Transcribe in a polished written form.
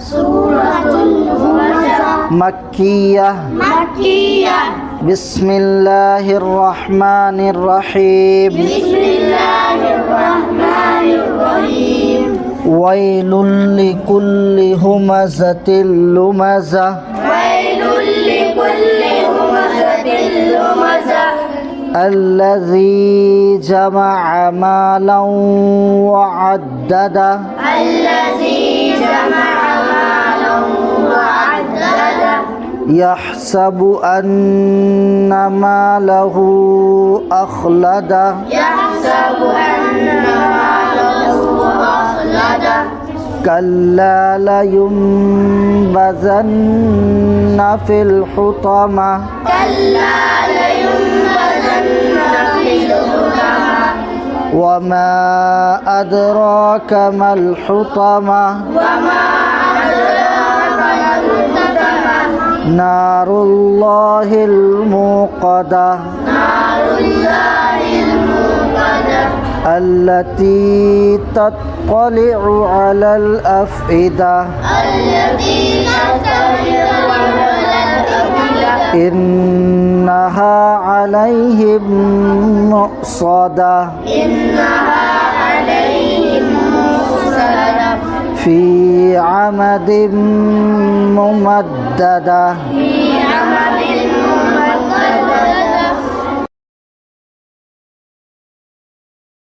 সূরাতুল হুমাযা মাক্কিয়াহ বিসমিল্লাহির রহমানির রহিম ওয়াইলুল লিকুল্লি হুমাযাতিল লুমাযা الذي جمع مالا وعدده يحسب أن ماله أخلده كلا لينبذن في الحطمة وما أدراك ما الحطمة نار الله الموقدة التي تطلع على الأفئدة إنها عليهم مؤصدة في عمد ممددة